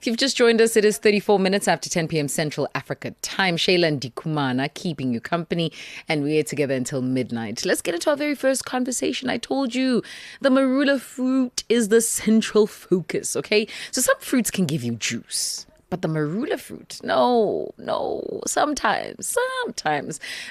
If you've just joined us, it is 34 minutes after 10 p.m. Central Africa time. Shayla and Dikumana keeping you company, and we're together until midnight. Let's get into our very first conversation. I told you the marula fruit is the central focus, okay? So some fruits can give you juice. But the marula fruit, no. Sometimes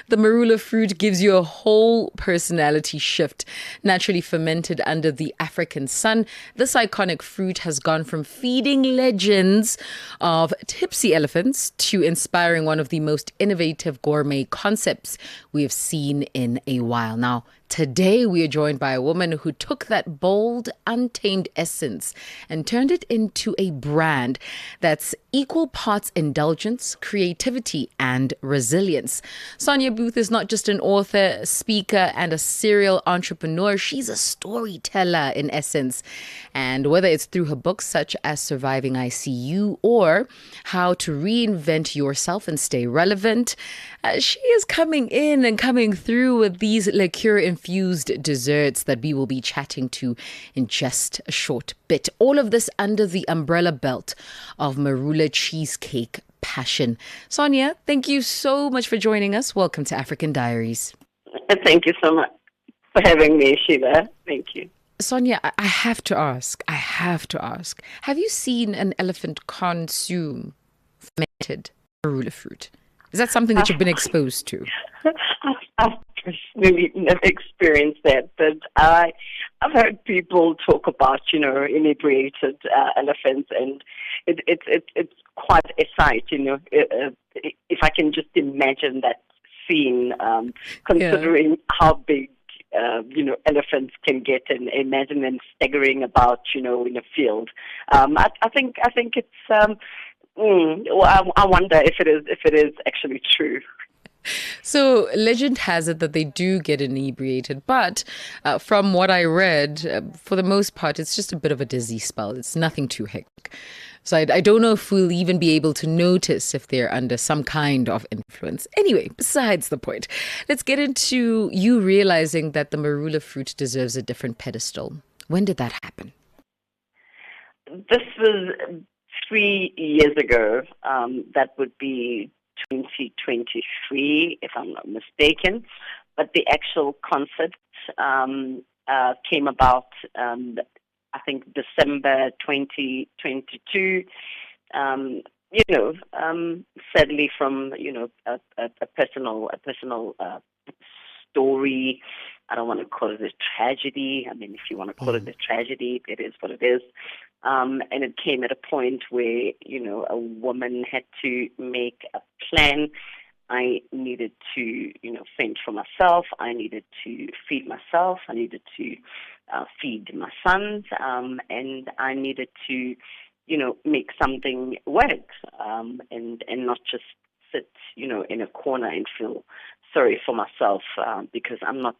the marula fruit gives you a whole personality shift. Naturally fermented under the African sun, this iconic fruit has gone from feeding legends of tipsy elephants to inspiring one of the most innovative gourmet concepts we have seen in a while. Now, today, we are joined by a woman who took that bold, untamed essence and turned it into a brand that's equal parts indulgence, creativity, and resilience. Sonia Booth is not just an author, speaker, and a serial entrepreneur. She's a storyteller in essence. And whether it's through her books such as Surviving ICU or How to Reinvent Yourself and Stay Relevant, she is coming in and coming through with these liqueur-infused desserts that we will be chatting to in just a short bit. All of this under the umbrella belt of Marula Cheesecake Passion. Sonia, thank you so much for joining us. Welcome to African Diaries. Thank you so much for having me, Sheila. Thank you. Sonia, I have to ask, have you seen an elephant consume fermented marula fruit? Is that something that you've been exposed to? I've personally never experienced that, but I've heard people talk about, inebriated elephants, and it's quite a sight, if I can just imagine that scene, considering how big, elephants can get, and imagine them staggering about, in a field. I think it's. I wonder if it is actually true. So legend has it that they do get inebriated, but from what I read, for the most part, it's just a bit of a dizzy spell. It's nothing too hectic. So I don't know if we'll even be able to notice if they're under some kind of influence. Anyway, besides the point, let's get into you realizing that the marula fruit deserves a different pedestal. When did that happen? This was 3 years ago. That would be 2023, if I'm not mistaken. But the actual concept came about, I think, December 2022. Sadly, from a personal story. I don't want to call it a tragedy. I mean, if you want to call it a tragedy, it is what it is. And it came at a point where, a woman had to make a plan. I needed to, fend for myself. I needed to feed myself. I needed to feed my sons. And I needed to, make something work and not just sit, in a corner and feel sorry for myself because I'm not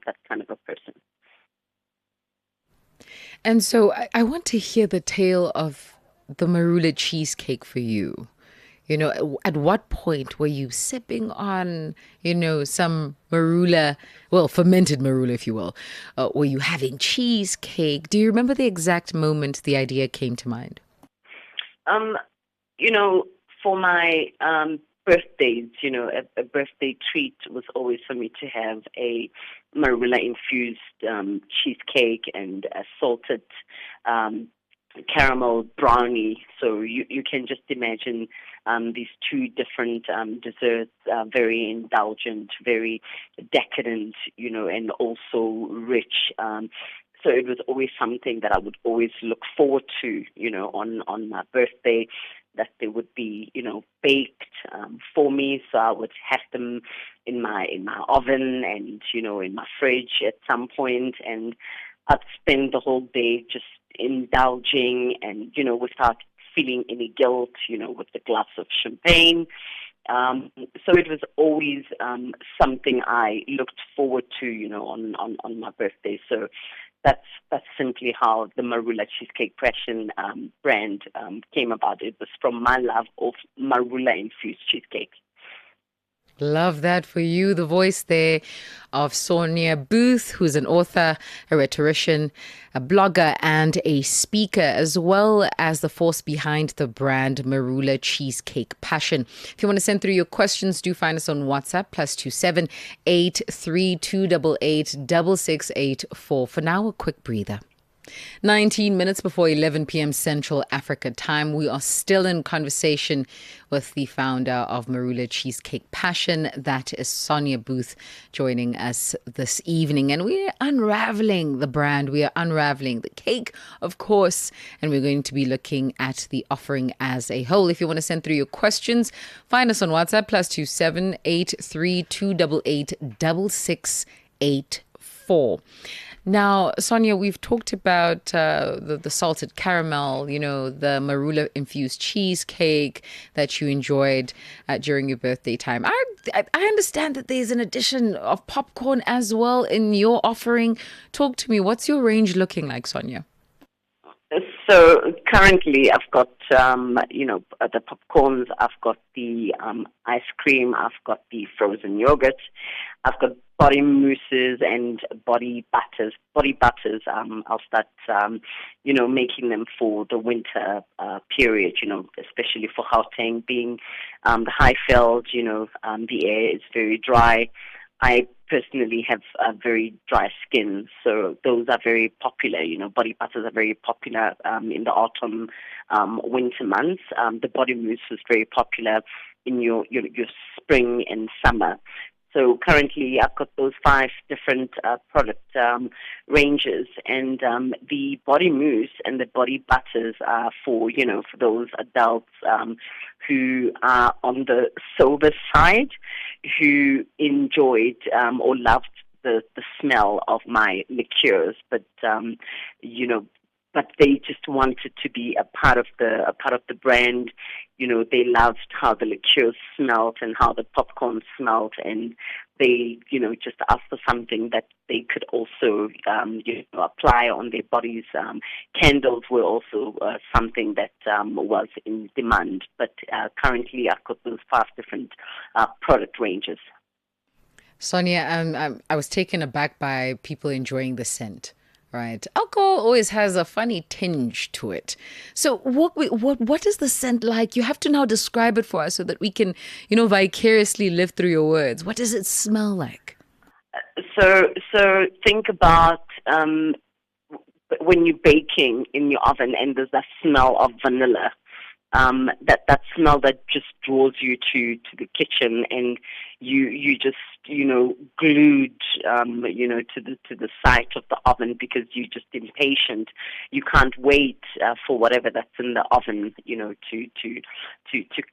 that kind of a person. And so I want to hear the tale of the marula cheesecake for you. At what point were you sipping on, some marula, well, fermented marula, if you will? Were you having cheesecake? Do you remember the exact moment the idea came to mind? For my birthdays, a birthday treat was always for me to have a marula-infused cheesecake and a salted caramel brownie. So you can just imagine these two different desserts, very indulgent, very decadent, and also rich. So it was always something that I would always look forward to, on my birthday, that they would be, baked for me. So I would have them in my oven and, in my fridge at some point, and I'd spend the whole day just indulging and, without feeling any guilt, with a glass of champagne. So it was always something I looked forward to, on my birthday. So that's simply how the Marula Cheesecake Passion brand came about. It was from my love of marula infused cheesecake. Love that for you. The voice there of Sonia Booth, who's an author, a rhetorician, a blogger, and a speaker, as well as the force behind the brand Marula Cheesecake Passion. If you want to send through your questions, do find us on WhatsApp, +27 83288 6684. For now, a quick breather. 19 minutes before 11 p.m. Central Africa time. We are still in conversation with the founder of Marula Cheesecake Passion. That is Sonia Booth joining us this evening. And we're unraveling the brand. We are unraveling the cake, of course. And we're going to be looking at the offering as a whole. If you want to send through your questions, find us on WhatsApp, +27 83288 6684. Now, Sonia, we've talked about the salted caramel, the marula infused cheesecake that you enjoyed during your birthday time. I understand that there's an addition of popcorn as well in your offering. Talk to me. What's your range looking like, Sonia? So currently I've got, the popcorns, I've got the ice cream, I've got the frozen yogurt, I've got body mousses and body butters. Body butters, I'll start, making them for the winter period, especially for Gauteng being the Highveld, the air is very dry. I personally have a very dry skin, so those are very popular. Body butters are very popular in the autumn, winter months. The body mousse is very popular in your spring and summer. So currently, I've got those 5 different product ranges, and the body mousse and the body butters are for those adults who are on the sober side, who enjoyed or loved the smell of my liqueurs, but they just wanted to be a part of the brand. They loved how the liqueurs smelled and how the popcorn smelled, and they, just asked for something that they could also, apply on their bodies. Candles were also something that was in demand, but currently I've got those 5 different product ranges. Sonia, I was taken aback by people enjoying the scent. Right. Alcohol always has a funny tinge to it. So what is the scent like? You have to now describe it for us so that we can, vicariously live through your words. What does it smell like? So think about when you're baking in your oven and there's that smell of vanilla. That smell that just draws you to the kitchen, and you just glued to the side of the oven because you're just impatient. You can't wait for whatever that's in the oven to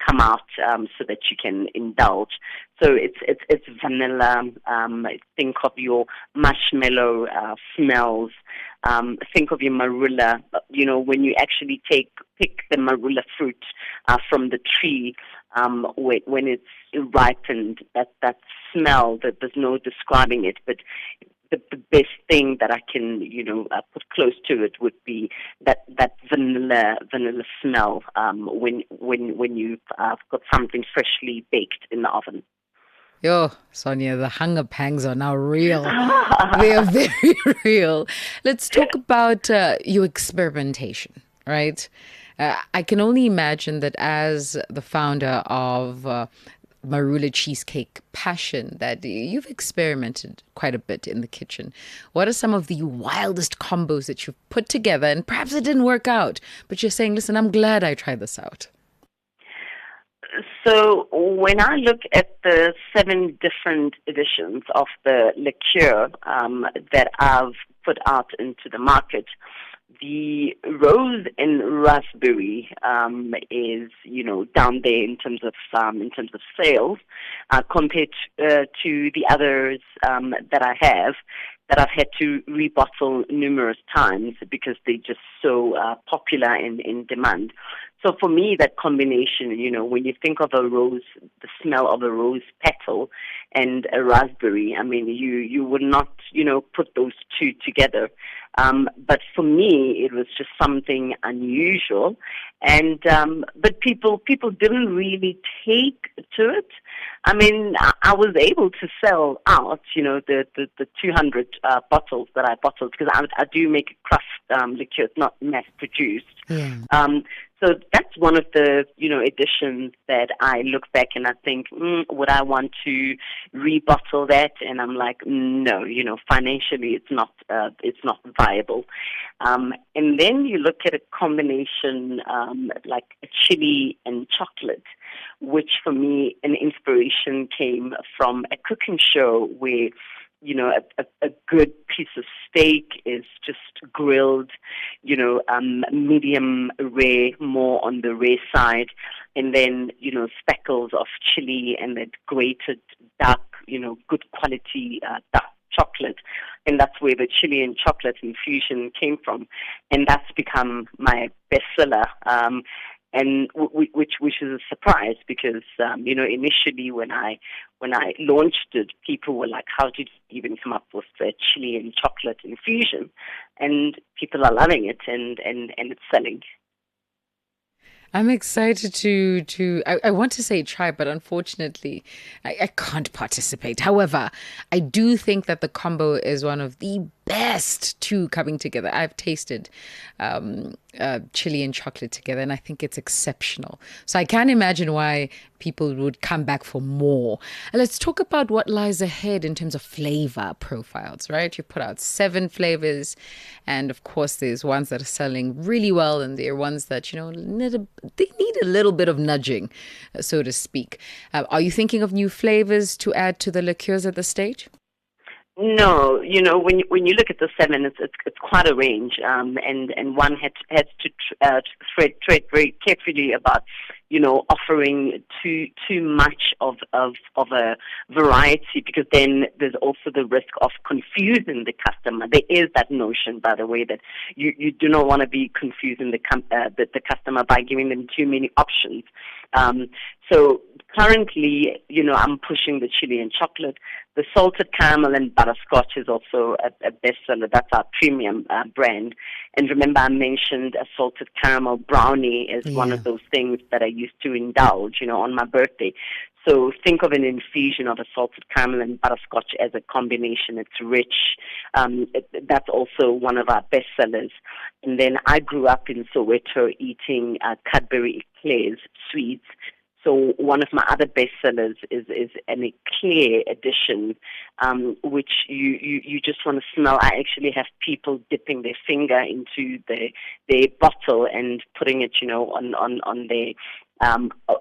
come out so that you can indulge. So it's vanilla. Think of your marshmallow smells. Think of your marula. When you actually pick the marula fruit from the tree, when it's ripened, that smell, that there's no describing it, but the best thing that I can put close to it would be that vanilla smell when you've got something freshly baked in the oven. Yo, Sonia, the hunger pangs are now real. They are very real. Let's talk about your experimentation, right? I can only imagine that as the founder of Marula Cheesecake Passion, that you've experimented quite a bit in the kitchen. What are some of the wildest combos that you've put together? And perhaps it didn't work out, but you're saying, listen, I'm glad I tried this out. So when I look at the 7 different editions of the liqueur that I've put out into the market, the rose and raspberry is down there in terms of sales compared to the others that I have, that I've had to rebottle numerous times because they're just so popular and in demand. So for me, that combination, when you think of a rose, the smell of a rose petal and a raspberry, I mean, you would not, put those two together. But for me, it was just something unusual, and but people didn't really take to it. I mean, I was able to sell out, the 200 bottles that I bottled, because I do make a craft liqueur, it's not mass produced. Yeah. So that's one of the, additions that I look back and I think, would I want to rebottle that? And I'm like, no, financially it's not viable. And then you look at a combination like a chili and chocolate, which for me, an inspiration came from a cooking show where a good piece of steak is just grilled, medium rare, more on the rare side, and then, speckles of chili and that grated dark, good quality dark chocolate. And that's where the chili and chocolate infusion came from. And that's become my bestseller. And which is a surprise because initially when I launched it, people were like, "How did you even come up with the chili and chocolate infusion?" And people are loving it, and it's selling. I'm excited I want to say try, but unfortunately, I can't participate. However, I do think that the combo is one of the best two coming together. I've tasted chili and chocolate together, and I think it's exceptional. So I can't imagine why people would come back for more. Let's talk about what lies ahead in terms of flavor profiles, right? You put out 7 flavors, and of course, there's ones that are selling really well, and there are ones that, they need a little bit of nudging, so to speak. Are you thinking of new flavors to add to the liqueurs at this stage? No, when you look at the 7, it's quite a range, and one has to tread very carefully about offering too much of a variety, because then there's also the risk of confusing the customer. There is that notion, by the way, that you do not want to be confusing the customer by giving them too many options. So currently, I'm pushing the chili and chocolate. The salted caramel and butterscotch is also a bestseller. That's our premium brand. And remember, I mentioned a salted caramel brownie is one of those things that I used to indulge, on my birthday. So think of an infusion of a salted caramel and butterscotch as a combination. It's rich. That's also one of our bestsellers. And then I grew up in Soweto eating Cadbury eclairs, sweets. So one of my other bestsellers is an eclair edition, which you just want to smell. I actually have people dipping their finger into their bottle and putting it, on their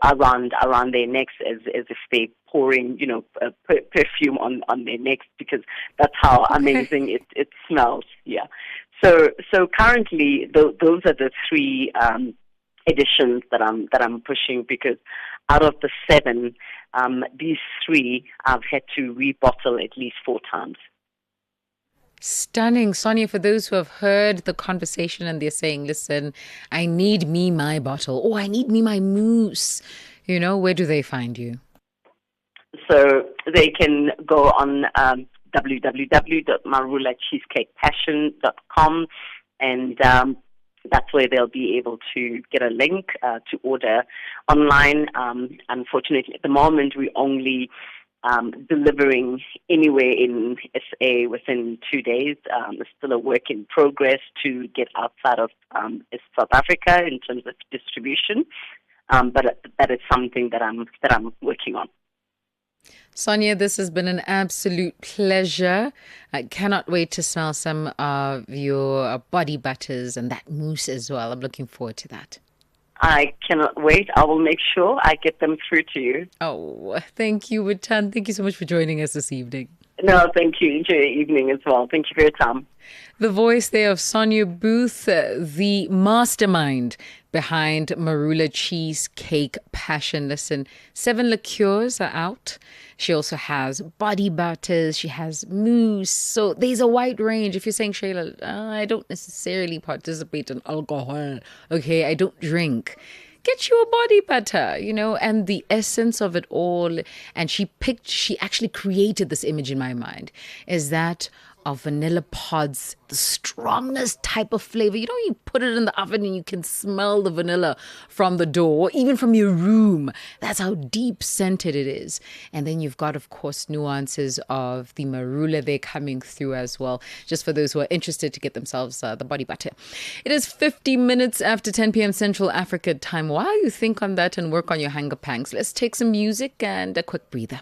around their necks as if they're pouring, perfume on their necks, because that's how amazing it smells. Yeah. So currently those are the 3 editions that I'm pushing, because out of the 7, these 3 I've had to rebottle at least 4 times. Stunning. Sonia, for those who have heard the conversation and they're saying, listen, I need me my bottle, or I need me my mousse, where do they find you? So they can go on www.marulacheesecakepassion.com, and that's where they'll be able to get a link to order online. Unfortunately, at the moment, we're only delivering anywhere in SA within 2 days. It's still a work in progress to get outside of South Africa in terms of distribution, but that is something that I'm working on. Sonia, this has been an absolute pleasure. I cannot wait to smell some of your body butters and that mousse as well. I'm looking forward to that. I cannot wait. I will make sure I get them through to you. Oh, thank you, Watan. Thank you so much for joining us this evening. No, thank you. Enjoy your evening as well. Thank you for your time. The voice there of Sonia Booth, the mastermind behind Marula Cheesecake Passion. Listen, 7 liqueurs are out. She also has body butters. She has mousse. So there's a wide range. If you're saying, Shayla, I don't necessarily participate in alcohol. Okay, I don't drink. get you a body butter, and the essence of it all. And she actually created this image in my mind, is that of vanilla pods, the strongest type of flavor. You put it in the oven and you can smell the vanilla from the door, or even from your room. That's how deep scented it is. And then you've got, of course, nuances of the marula there coming through as well, just for those who are interested to get themselves the body butter. It is 50 minutes after 10 p.m. Central Africa time. While you think on that and work on your hunger pangs, let's take some music and a quick breather.